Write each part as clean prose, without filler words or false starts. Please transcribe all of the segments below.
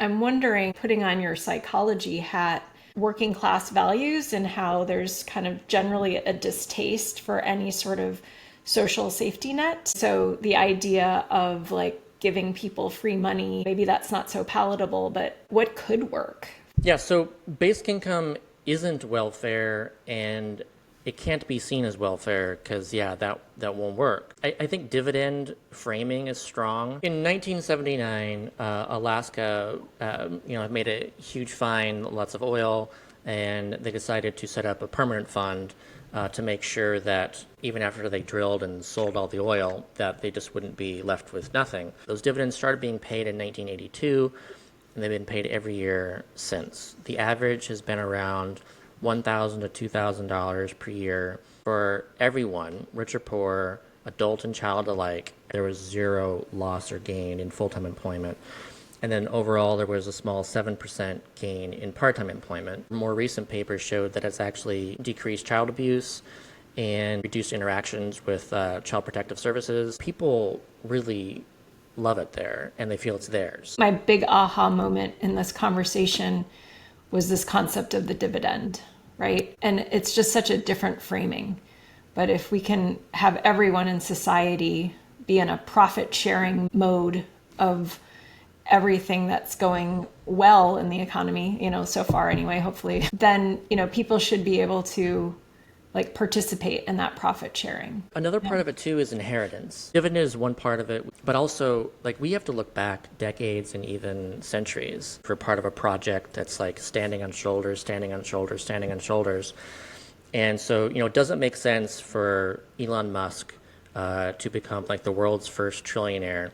I'm wondering, putting on your psychology hat, working class values and how there's kind of generally a distaste for any sort of social safety net. So the idea of like giving people free money, maybe that's not so palatable, but what could work? Yeah, so basic income isn't welfare and it can't be seen as welfare because, yeah, that won't work. I think dividend framing is strong. In 1979, Alaska, made a huge find, lots of oil, and they decided to set up a permanent fund to make sure that even after they drilled and sold all the oil, that they just wouldn't be left with nothing. Those dividends started being paid in 1982 and they've been paid every year since. The average has been around $1,000 to $2,000 per year for everyone, rich or poor, adult and child alike. There was zero loss or gain in full-time employment. And then overall, there was a small 7% gain in part-time employment. More recent papers showed that it's actually decreased child abuse and reduced interactions with child protective services. People really love it there and they feel it's theirs. My big aha moment in this conversation was this concept of the dividend, right? And it's just such a different framing. But if we can have everyone in society be in a profit sharing mode of everything that's going well in the economy, so far anyway, hopefully, then, people should be able to like participate in that profit sharing. Another part of it too is inheritance. Dividend is one part of it, but also like we have to look back decades and even centuries for part of a project that's like standing on shoulders, standing on shoulders, standing on shoulders. And so, it doesn't make sense for Elon Musk to become like the world's first trillionaire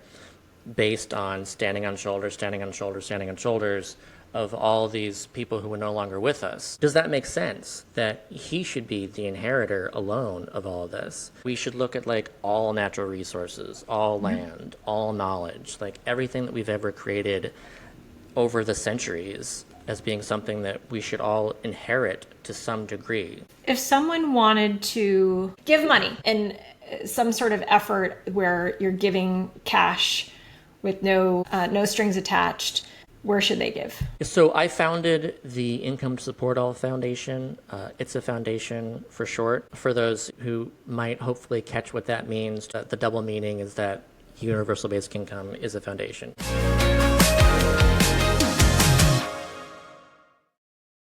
based on standing on shoulders, standing on shoulders, standing on shoulders of all these people who are no longer with us. Does that make sense that he should be the inheritor alone of all of this? We should look at like all natural resources, all land, all knowledge, like everything that we've ever created over the centuries as being something that we should all inherit to some degree. If someone wanted to give money in some sort of effort where you're giving cash with no strings attached, where should they give? So I founded the Income to Support All Foundation. It's a foundation for short. For those who might hopefully catch what that means, the double meaning is that universal basic income is a foundation.